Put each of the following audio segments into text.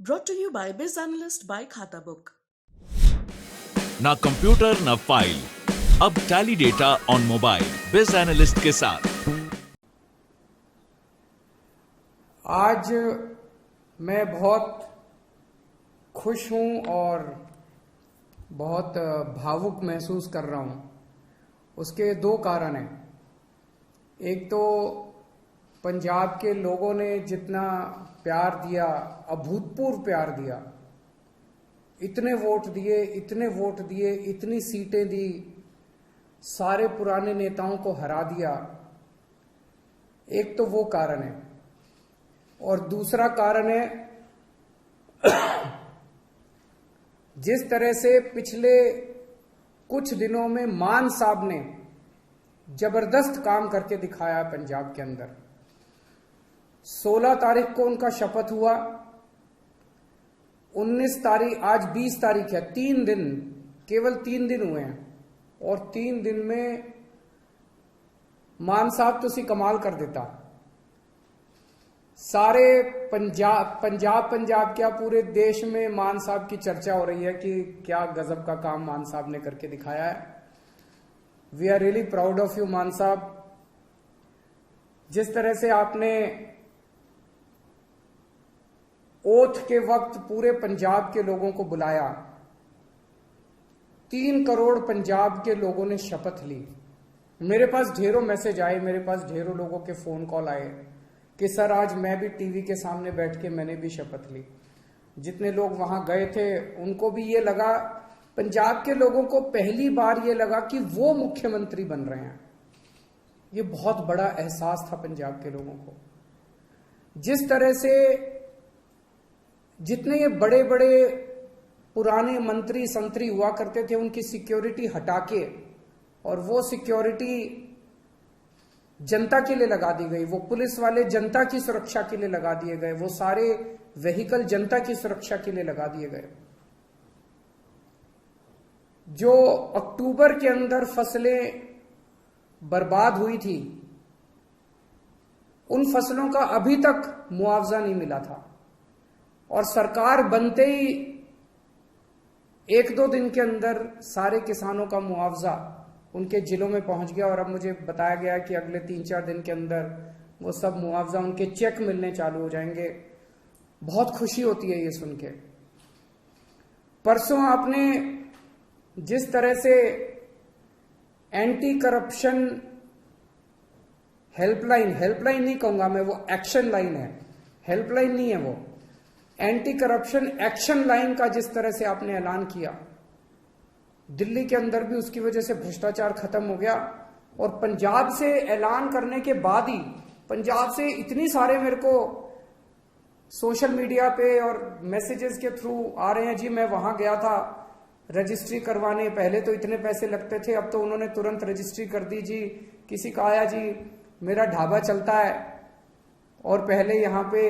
Brought to you by Biz Analyst by Khata Book. ना computer ना file, अब tally data on mobile बिज analyst के साथ। आज मैं बहुत खुश हूं और बहुत भावुक महसूस कर रहा हूं। उसके दो कारण हैं। एक तो पंजाब के लोगों ने जितना प्यार दिया, अभूतपूर्व प्यार दिया, इतने वोट दिए, इतनी सीटें दी, सारे पुराने नेताओं को हरा दिया। एक तो वो कारण है और दूसरा कारण है जिस तरह से पिछले कुछ दिनों में मान साहब ने जबरदस्त काम करके दिखाया पंजाब के अंदर। 16 तारीख को उनका शपथ हुआ, 19 तारीख, आज 20 तारीख है, 3 दिन, केवल 3 दिन हुए हैं और 3 दिन में मान साहब तुसी कमाल कर देता। सारे पंजाब क्या पूरे देश में मान साहब की चर्चा हो रही है कि क्या गजब का काम मान साहब ने करके दिखाया है। We are really proud of you Mann साहब। जिस तरह से आपने ओथ के वक्त पूरे पंजाब के लोगों को बुलाया, 3 करोड़ पंजाब के लोगों ने शपथ ली। मेरे पास ढेरों मैसेज आए, मेरे पास ढेरों लोगों के फोन कॉल आए कि सर आज मैं भी टीवी के सामने बैठ के मैंने भी शपथ ली। जितने लोग वहां गए थे उनको भी ये लगा, पंजाब के लोगों को पहली बार ये लगा कि वो मुख्यमंत्री बन रहे हैं। ये बहुत बड़ा एहसास था पंजाब के लोगों को। जिस तरह से जितने ये बड़े बड़े पुराने मंत्री संतरी हुआ करते थे उनकी सिक्योरिटी हटा के और वो सिक्योरिटी जनता के लिए लगा दी गई, वो पुलिस वाले जनता की सुरक्षा के लिए लगा दिए गए, वो सारे व्हीकल जनता की सुरक्षा के लिए लगा दिए गए। जो अक्टूबर के अंदर फसलें बर्बाद हुई थी उन फसलों का अभी तक मुआवजा नहीं मिला था और सरकार बनते ही 1-2 दिन के अंदर सारे किसानों का मुआवजा उनके जिलों में पहुंच गया और अब मुझे बताया गया कि अगले 3-4 दिन के अंदर वो सब मुआवजा उनके चेक मिलने चालू हो जाएंगे। बहुत खुशी होती है ये सुन के। परसों आपने जिस तरह से एंटी करप्शन हेल्पलाइन नहीं कहूंगा मैं, वो एक्शन लाइन है, हेल्पलाइन नहीं है, वो एंटी करप्शन एक्शन लाइन का जिस तरह से आपने ऐलान किया, दिल्ली के अंदर भी उसकी वजह से भ्रष्टाचार खत्म हो गया। और पंजाब से ऐलान करने के बाद ही पंजाब से इतनी सारे मेरे को सोशल मीडिया पे और मैसेजेस के थ्रू आ रहे हैं, जी मैं वहां गया था रजिस्ट्री करवाने, पहले तो इतने पैसे लगते थे, अब तो उन्होंने तुरंत रजिस्ट्री कर दी जी। किसी का आया, जी मेरा ढाबा चलता है और पहले यहाँ पे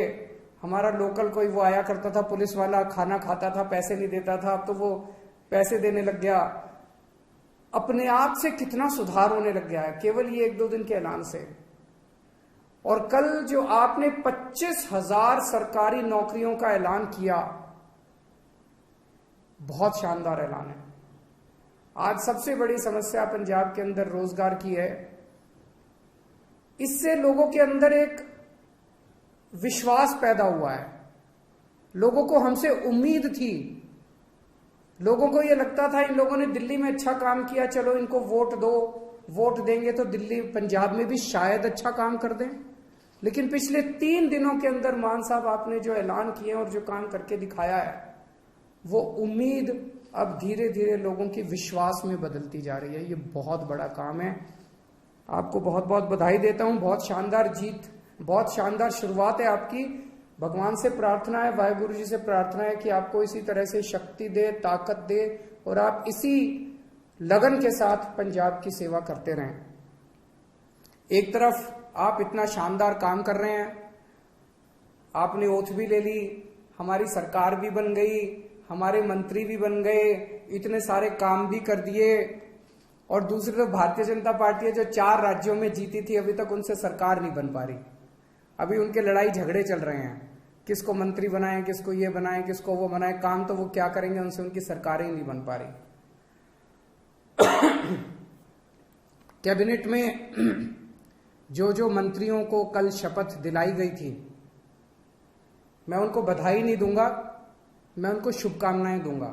हमारा लोकल कोई वो आया करता था पुलिस वाला, खाना खाता था, पैसे नहीं देता था, अब तो वो पैसे देने लग गया। अपने आप से कितना सुधार होने लग गया है केवल ये 1-2 दिन के ऐलान से। और कल जो आपने 25,000 सरकारी नौकरियों का ऐलान किया, बहुत शानदार ऐलान है। आज सबसे बड़ी समस्या पंजाब के अंदर रोजगार की है। इससे लोगों के अंदर एक विश्वास पैदा हुआ है। लोगों को हमसे उम्मीद थी, लोगों को यह लगता था इन लोगों ने दिल्ली में अच्छा काम किया, चलो इनको वोट दो, वोट देंगे तो दिल्ली पंजाब में भी शायद अच्छा काम कर दें। लेकिन पिछले 3 दिनों के अंदर मान साहब आपने जो ऐलान किए और जो काम करके दिखाया है, वो उम्मीद अब धीरे धीरे लोगों की विश्वास में बदलती जा रही है। ये बहुत बड़ा काम है। आपको बहुत बहुत बधाई देता हूं। बहुत शानदार जीत, बहुत शानदार शुरुआत है आपकी। भगवान से प्रार्थना है, वाहिगुरु जी से प्रार्थना है कि आपको इसी तरह से शक्ति दे, ताकत दे और आप इसी लगन के साथ पंजाब की सेवा करते रहें। एक तरफ आप इतना शानदार काम कर रहे हैं, आपने ओथ भी ले ली, हमारी सरकार भी बन गई, हमारे मंत्री भी बन गए, इतने सारे काम भी कर दिए, और दूसरी तरफ भारतीय जनता पार्टी है जो 4 राज्यों में जीती थी, अभी तक उनसे सरकार नहीं बन पा रही। अभी उनके लड़ाई झगड़े चल रहे हैं। किसको मंत्री बनाएं, किसको ये बनाएं, किसको वो बनाएं, काम तो वो क्या करेंगे, उनसे उनकी सरकारें ही नहीं बन पा रही। कैबिनेट में जो जो मंत्रियों को कल शपथ दिलाई गई थी, मैं उनको बधाई नहीं दूंगा, मैं उनको शुभकामनाएं दूंगा।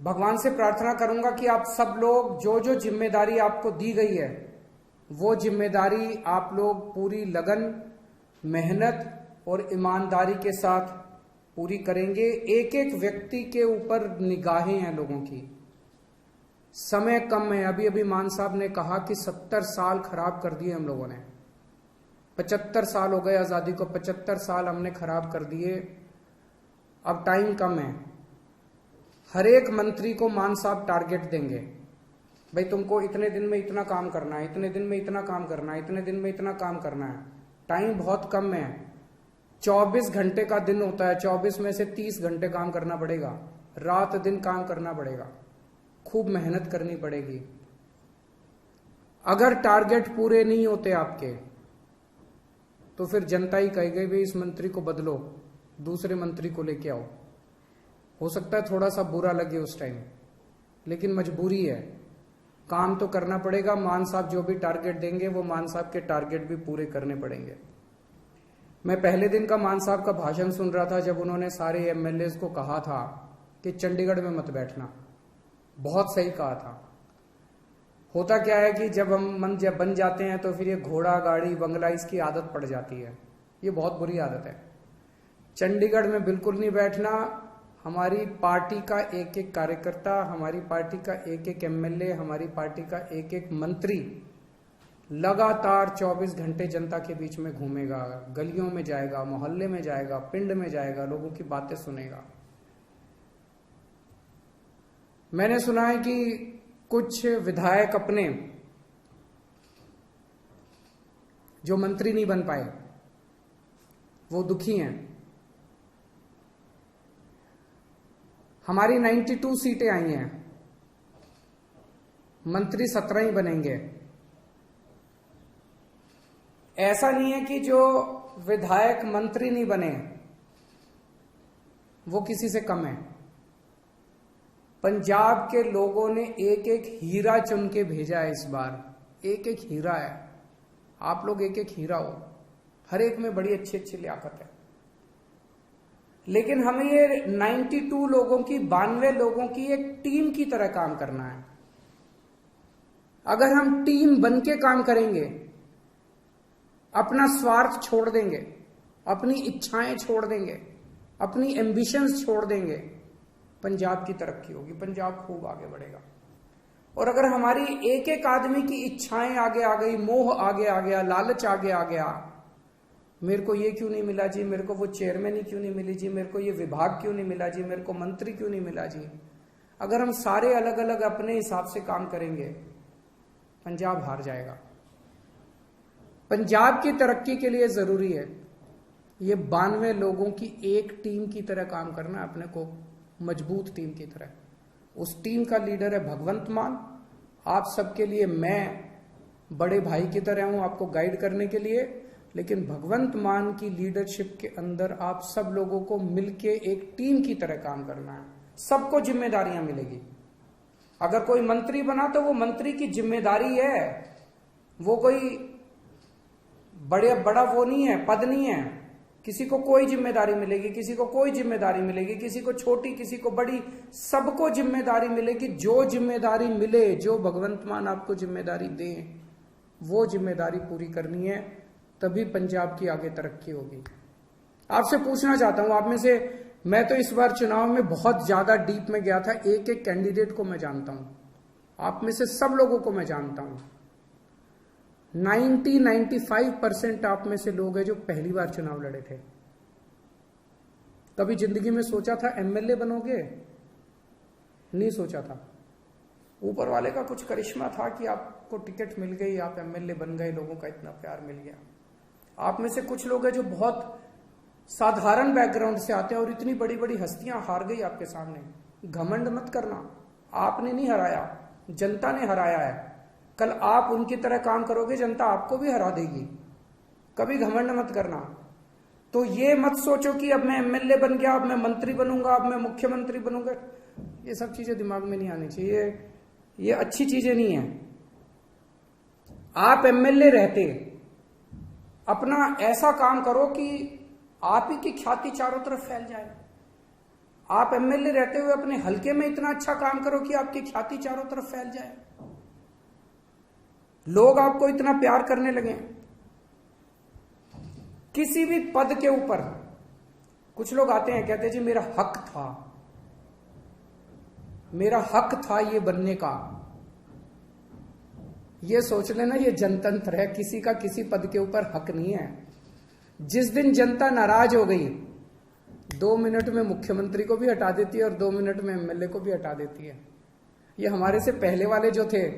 भगवान से प्रार्थना करूंगा कि आप सब लोग जो जो जिम्मेदारी आपको दी गई है, वो जिम्मेदारी आप लोग पूरी लगन, मेहनत और ईमानदारी के साथ पूरी करेंगे। एक एक व्यक्ति के ऊपर निगाहें हैं लोगों की, समय कम है। अभी अभी मान साहब ने कहा कि 70 साल खराब कर दिए हम लोगों ने, 75 साल हो गए आजादी को, 75 साल हमने खराब कर दिए, अब टाइम कम है। हर एक मंत्री को मान साहब टारगेट देंगे, भाई तुमको इतने दिन में इतना काम करना है, इतने दिन में इतना काम करना है, इतने दिन में इतना काम करना है। टाइम बहुत कम है, 24 घंटे का दिन होता है, 24 में से 30 घंटे काम करना पड़ेगा, रात दिन काम करना पड़ेगा, खूब मेहनत करनी पड़ेगी। अगर टारगेट पूरे नहीं होते आपके, तो फिर जनता ही कहेगी भाई इस मंत्री को बदलो, दूसरे मंत्री को लेके आओ। हो सकता है थोड़ा सा बुरा लगे उस टाइम, लेकिन मजबूरी है, काम तो करना पड़ेगा। मान साहब जो भी टारगेट देंगे वो मान साहब के टारगेट भी पूरे करने पड़ेंगे। मैं पहले दिन का मान साहब का भाषण सुन रहा था, जब उन्होंने सारे एमएलए को कहा था कि चंडीगढ़ में मत बैठना, बहुत सही कहा था। होता क्या है कि जब बन जाते हैं तो फिर ये घोड़ा गाड़ी बंगला इसकी आदत पड़ जाती है, ये बहुत बुरी आदत है। चंडीगढ़ में बिल्कुल नहीं बैठना। हमारी पार्टी का एक एक कार्यकर्ता, हमारी पार्टी का एक एक एमएलए, हमारी पार्टी का एक एक मंत्री लगातार 24 घंटे जनता के बीच में घूमेगा, गलियों में जाएगा, मोहल्ले में जाएगा, पिंड में जाएगा, लोगों की बातें सुनेगा। मैंने सुना है कि कुछ विधायक अपने जो मंत्री नहीं बन पाए वो दुखी हैं। हमारी 92 सीटें आई हैं, मंत्री 17 ही बनेंगे। ऐसा नहीं है कि जो विधायक मंत्री नहीं बने वो किसी से कम है। पंजाब के लोगों ने एक एक हीरा चुन के भेजा है इस बार, एक एक हीरा है। आप लोग एक एक हीरा हो, हर एक में बड़ी अच्छी अच्छी लियाकत है। लेकिन हमें ये 92 लोगों की, 92 लोगों की एक टीम की तरह काम करना है। अगर हम टीम बन के काम करेंगे, अपना स्वार्थ छोड़ देंगे, अपनी इच्छाएं छोड़ देंगे, अपनी एम्बिशंस छोड़ देंगे, पंजाब की तरक्की होगी, पंजाब खूब आगे बढ़ेगा। और अगर हमारी एक एक आदमी की इच्छाएं आगे आ गई, मोह आगे आ गया, लालच आगे आ गया, मेरे को ये क्यों नहीं मिला जी, मेरे को वो चेयरमैन ही क्यों नहीं मिली जी, मेरे को ये विभाग क्यों नहीं मिला जी, मेरे को मंत्री क्यों नहीं मिला जी। अगर हम सारे अलग अलग अपने हिसाब से काम करेंगे, पंजाब हार जाएगा। पंजाब की तरक्की के लिए जरूरी है ये 92 लोगों की एक टीम की तरह काम करना, अपने को मजबूत टीम की तरह। उस टीम का लीडर है भगवंत मान। आप सबके लिए मैं बड़े भाई की तरह हूं, आपको गाइड करने के लिए। लेकिन भगवंत मान की लीडरशिप के अंदर आप सब लोगों को मिलके एक टीम की तरह काम करना है। सबको जिम्मेदारियां मिलेगी। अगर कोई मंत्री बना तो वो मंत्री की जिम्मेदारी है, वो कोई बड़ा वो नहीं है, पद नहीं है। किसी को कोई जिम्मेदारी मिलेगी, किसी को कोई जिम्मेदारी मिलेगी, किसी को छोटी, किसी को बड़ी, सबको जिम्मेदारी मिलेगी। जो जिम्मेदारी मिले, जो भगवंत मान आपको जिम्मेदारी दे, वो जिम्मेदारी पूरी करनी है, तभी पंजाब की आगे तरक्की होगी। आपसे पूछना चाहता हूं, आप में से, मैं तो इस बार चुनाव में बहुत ज्यादा डीप में गया था, एक एक कैंडिडेट को मैं जानता हूं, आप में से सब लोगों को मैं जानता हूं। 95% आप में से लोग हैं जो पहली बार चुनाव लड़े थे। कभी जिंदगी में सोचा था एमएलए बनोगे? नहीं सोचा था। ऊपर वाले का कुछ करिश्मा था कि आपको टिकट मिल गई, आप एमएलए बन गए, लोगों का इतना प्यार मिल गया। आप में से कुछ लोग हैं जो बहुत साधारण बैकग्राउंड से आते हैं और इतनी बड़ी बड़ी हस्तियां हार गई आपके सामने। घमंड मत करना, आपने नहीं हराया, जनता ने हराया है। कल आप उनकी तरह काम करोगे, जनता आपको भी हरा देगी। कभी घमंड मत करना। तो ये मत सोचो कि अब मैं एमएलए बन गया, अब मैं मंत्री बनूंगा, अब मैं मुख्यमंत्री बनूंगा। ये सब चीजें दिमाग में नहीं आनी चाहिए, ये अच्छी चीजें नहीं है। आप एमएलए रहते अपना ऐसा काम करो कि आप ही की ख्याति चारों तरफ फैल जाए। आप एमएलए रहते हुए अपने हलके में इतना अच्छा काम करो कि आपकी ख्याति चारों तरफ फैल जाए, लोग आपको इतना प्यार करने लगे। किसी भी पद के ऊपर कुछ लोग आते हैं, कहते हैं जी मेरा हक था, मेरा हक था ये बनने का। ये सोच लेना ये जनतंत्र है, किसी का किसी पद के ऊपर हक नहीं है। जिस दिन जनता नाराज हो गई, 2 मिनट में मुख्यमंत्री को भी हटा देती है और 2 मिनट में एमएलए को भी हटा देती है। ये हमारे से पहले वाले जो थे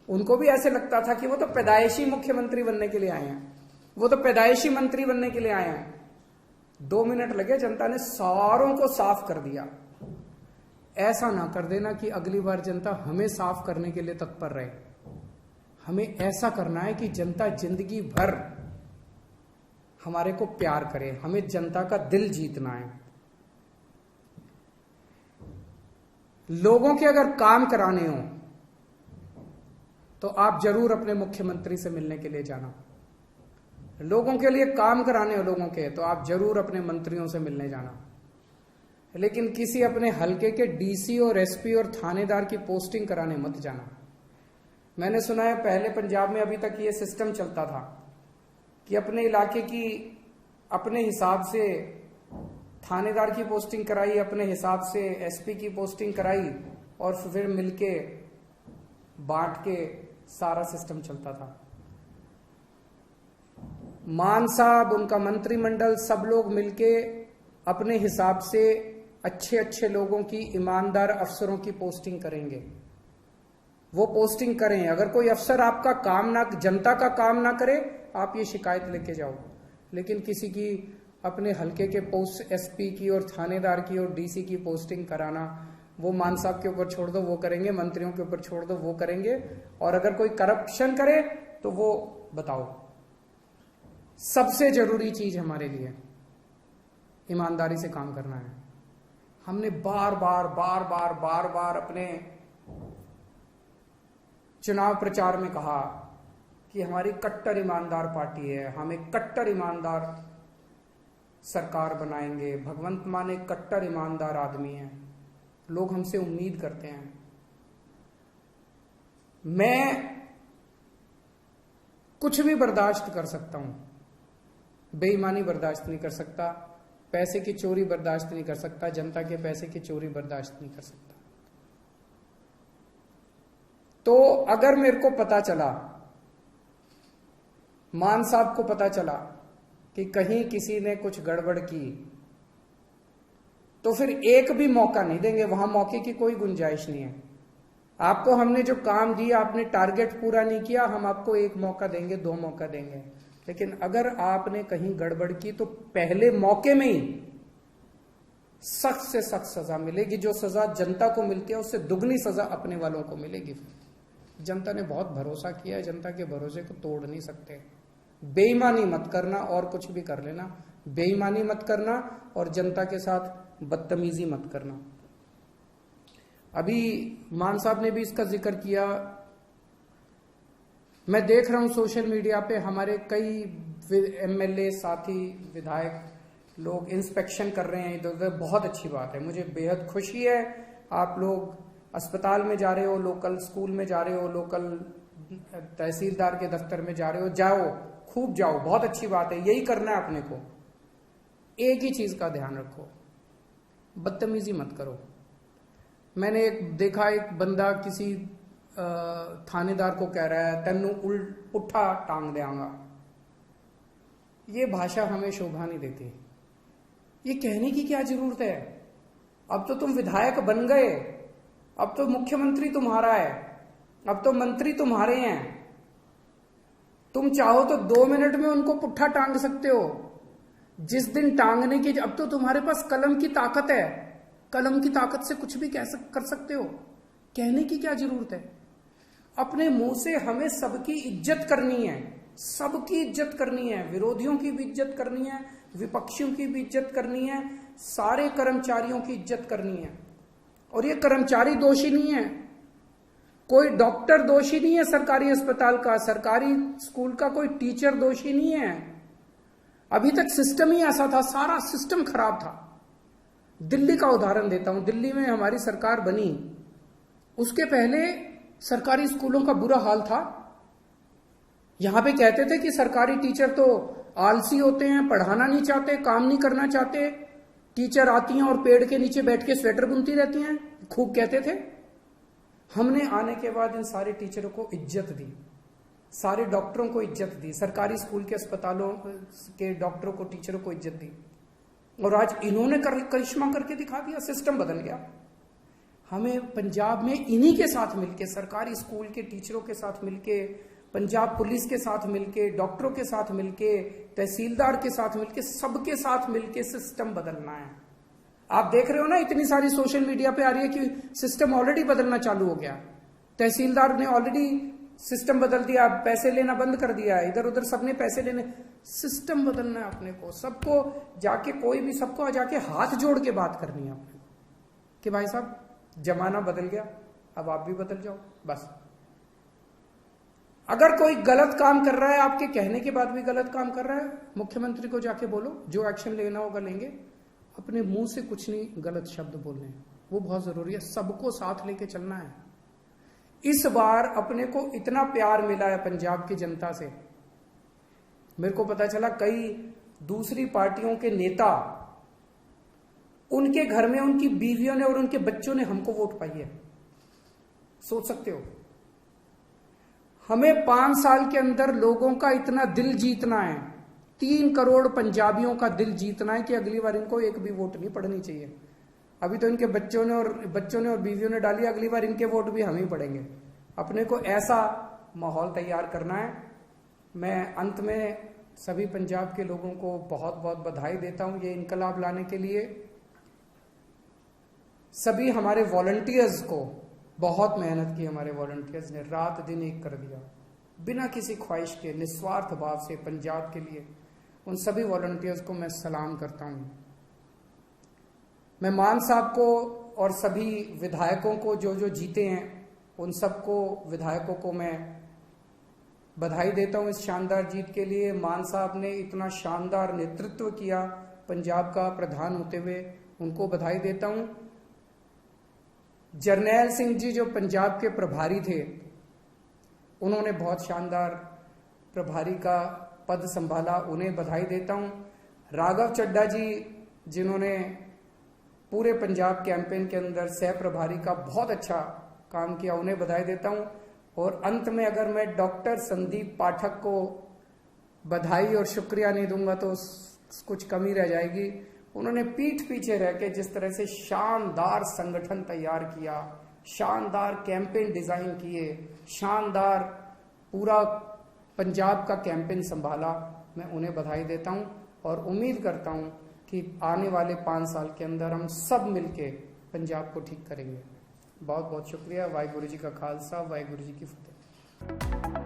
उनको भी ऐसे लगता था कि वो तो पैदाइशी मुख्यमंत्री बनने के लिए आए हैं, वो तो पैदाइशी मंत्री बनने के लिए आए हैं। 2 मिनट लगे, जनता ने सारों को साफ कर दिया। ऐसा ना कर देना कि अगली बार जनता हमें साफ करने के लिए तत्पर रहे। हमें ऐसा करना है कि जनता जिंदगी भर हमारे को प्यार करे, हमें जनता का दिल जीतना है। लोगों के अगर काम कराने हो तो आप जरूर अपने मुख्यमंत्री से मिलने के लिए जाना। लोगों के लिए काम कराने हो लोगों के, तो आप जरूर अपने मंत्रियों से मिलने जाना। लेकिन किसी अपने हलके के डीसी और एसपी और थानेदार की पोस्टिंग कराने मत जाना। मैंने सुना है पहले पंजाब में अभी तक ये सिस्टम चलता था कि अपने इलाके की अपने हिसाब से थानेदार की पोस्टिंग कराई, अपने हिसाब से एसपी की पोस्टिंग कराई और फिर मिलके बांट के सारा सिस्टम चलता था। मान साहब, उनका मंत्रिमंडल, सब लोग मिलके अपने हिसाब से अच्छे अच्छे लोगों की, ईमानदार अफसरों की पोस्टिंग करेंगे। वो पोस्टिंग करें। अगर कोई अफसर आपका काम ना, जनता का काम ना करे, आप ये शिकायत लेके जाओ। लेकिन किसी की अपने हलके के पोस्ट एसपी की और थानेदार की और डीसी की पोस्टिंग कराना, वो मान साहब के ऊपर छोड़ दो, वो करेंगे। मंत्रियों के ऊपर छोड़ दो, वो करेंगे। और अगर कोई करप्शन करे तो वो बताओ। सबसे जरूरी चीज हमारे लिए ईमानदारी से काम करना है। हमने बार बार अपने चुनाव प्रचार में कहा कि हमारी कट्टर ईमानदार पार्टी है, हम एक कट्टर ईमानदार सरकार बनाएंगे। भगवंत मान एक कट्टर ईमानदार आदमी है, लोग हमसे उम्मीद करते हैं। मैं कुछ भी बर्दाश्त कर सकता हूं, बेईमानी बर्दाश्त नहीं कर सकता, पैसे की चोरी बर्दाश्त नहीं कर सकता, जनता के पैसे की चोरी बर्दाश्त नहीं कर सकता। तो अगर मेरे को पता चला, मान साहब को पता चला कि कहीं किसी ने कुछ गड़बड़ की, तो फिर एक भी मौका नहीं देंगे। वहां मौके की कोई गुंजाइश नहीं है। आपको हमने जो काम दिया, आपने टारगेट पूरा नहीं किया, हम आपको 1 मौका देंगे, 2 मौका देंगे। लेकिन अगर आपने कहीं गड़बड़ की तो पहले मौके में ही सख्त से सख्त सजा मिलेगी। जो सजा जनता को मिलती है उससे दुगनी सजा अपने वालों को मिलेगी। जनता ने बहुत भरोसा किया है, जनता के भरोसे को तोड़ नहीं सकते। बेईमानी मत करना और कुछ भी कर लेना, बेईमानी मत करना और जनता के साथ बदतमीजी मत करना। अभी मान साहब ने भी इसका जिक्र किया। मैं देख रहा हूं सोशल मीडिया पे हमारे कई एमएलए साथी, विधायक लोग इंस्पेक्शन कर रहे हैं इधर उधर। बहुत अच्छी बात है, मुझे बेहद खुशी है। आप लोग अस्पताल में जा रहे हो, लोकल स्कूल में जा रहे हो, लोकल तहसीलदार के दफ्तर में जा रहे हो, जाओ, खूब जाओ, बहुत अच्छी बात है। यही करना है अपने को। एक ही चीज का ध्यान रखो, बदतमीजी मत करो। मैंने देखा एक बंदा किसी थानेदार को कह रहा है, तेनू पुट्ठा टांग देंगा। ये भाषा हमें शोभा नहीं देती। ये कहने की क्या जरूरत है? अब तो तुम विधायक बन गए, अब तो मुख्यमंत्री तुम्हारा है, अब तो मंत्री तुम्हारे हैं। तुम चाहो तो 2 मिनट में उनको पुट्ठा टांग सकते हो। जिस दिन टांगने की, अब तो तुम्हारे पास कलम की ताकत है, कलम की ताकत से कुछ भी कर सकते हो। कहने की क्या जरूरत है? अपने मुंह से हमें सबकी इज्जत करनी है, सबकी इज्जत करनी है, विरोधियों की भी इज्जत करनी है, विपक्षियों की भी इज्जत करनी है, सारे कर्मचारियों की इज्जत करनी है। और ये कर्मचारी दोषी नहीं है, कोई डॉक्टर दोषी नहीं है सरकारी अस्पताल का, सरकारी स्कूल का कोई टीचर दोषी नहीं है। अभी तक सिस्टम ही ऐसा था, सारा सिस्टम खराब था। दिल्ली का उदाहरण देता हूं, दिल्ली में हमारी सरकार बनी, उसके पहले सरकारी स्कूलों का बुरा हाल था। यहां पे कहते थे कि सरकारी टीचर तो आलसी होते हैं, पढ़ाना नहीं चाहते, काम नहीं करना चाहते, टीचर आती हैं और पेड़ के नीचे बैठ के स्वेटर बुनती रहती हैं, खूब कहते थे। हमने आने के बाद इन सारे टीचरों को इज्जत दी, सारे डॉक्टरों को इज्जत दी, सरकारी स्कूल के अस्पतालों के डॉक्टरों को, टीचरों को इज्जत दी। और आज इन्होंने करिश्मा करके दिखा दिया, सिस्टम बदल गया। हमें पंजाब में इन्हीं के साथ मिलके, सरकारी स्कूल के टीचरों के साथ मिलके, पंजाब पुलिस के साथ मिलके, डॉक्टरों के साथ मिलके, तहसीलदार के साथ मिलके, सबके साथ मिलके सिस्टम बदलना है। आप देख रहे हो ना, इतनी सारी सोशल मीडिया पे आ रही है कि सिस्टम ऑलरेडी बदलना चालू हो गया, तहसीलदार ने ऑलरेडी सिस्टम बदल दिया, पैसे लेना बंद कर दिया है, इधर उधर सबने पैसे लेने। सिस्टम बदलना है अपने को, सबको जाके, कोई भी सबको जाके हाथ जोड़ के बात करनी है अपने कि भाई साहब जमाना बदल गया, अब आप भी बदल जाओ। बस अगर कोई गलत काम कर रहा है, आपके कहने के बाद भी गलत काम कर रहा है, मुख्यमंत्री को जाके बोलो, जो एक्शन लेना होगा लेंगे। अपने मुंह से कुछ नहीं गलत शब्द बोलने हैं, वो बहुत जरूरी है। सबको साथ लेके चलना है। इस बार अपने को इतना प्यार मिला है पंजाब की जनता से। मेरे को पता चला कई दूसरी पार्टियों के नेता, उनके घर में उनकी बीवियों ने और उनके बच्चों ने हमको वोट पाई है। सोच सकते हो, हमें 5 साल के अंदर लोगों का इतना दिल जीतना है, 3 करोड़ पंजाबियों का दिल जीतना है कि अगली बार इनको एक भी वोट नहीं पड़नी चाहिए। अभी तो इनके बच्चों ने और बीवियों ने डाली, अगली बार इनके वोट भी हम ही पड़ेंगे। अपने को ऐसा माहौल तैयार करना है। मैं अंत में सभी पंजाब के लोगों को बहुत बहुत बधाई देता हूं ये इनकलाब लाने के लिए। सभी हमारे वॉलंटियर्स को, बहुत मेहनत की हमारे वॉलंटियर्स ने, रात दिन एक कर दिया, बिना किसी ख्वाहिश के, निस्वार्थ भाव से पंजाब के लिए। उन सभी वॉलंटियर्स को मैं सलाम करता हूं। मैं मान साहब को और सभी विधायकों को जो जीते हैं, उन सबको, विधायकों को मैं बधाई देता हूं इस शानदार जीत के लिए। मान साहब ने इतना शानदार नेतृत्व किया पंजाब का प्रधान होते हुए, उनको बधाई देता हूं। जरनैल सिंह जी जो पंजाब के प्रभारी थे, उन्होंने बहुत शानदार प्रभारी का पद संभाला, उन्हें बधाई देता हूं। राघव चड्ढा जी जिन्होंने पूरे पंजाब कैंपेन के अंदर सह प्रभारी का बहुत अच्छा काम किया, उन्हें बधाई देता हूं। और अंत में अगर मैं डॉक्टर संदीप पाठक को बधाई और शुक्रिया नहीं दूंगा तो कुछ कमी रह जाएगी। उन्होंने पीठ पीछे रह के जिस तरह से शानदार संगठन तैयार किया, शानदार कैंपेन डिजाइन किए, शानदार पूरा पंजाब का कैंपेन संभाला, मैं उन्हें बधाई देता हूं। और उम्मीद करता हूं कि आने वाले 5 साल के अंदर हम सब मिलके पंजाब को ठीक करेंगे। बहुत बहुत शुक्रिया। वाहिगुरु जी का खालसा, वाहिगुरु जी की फतेह।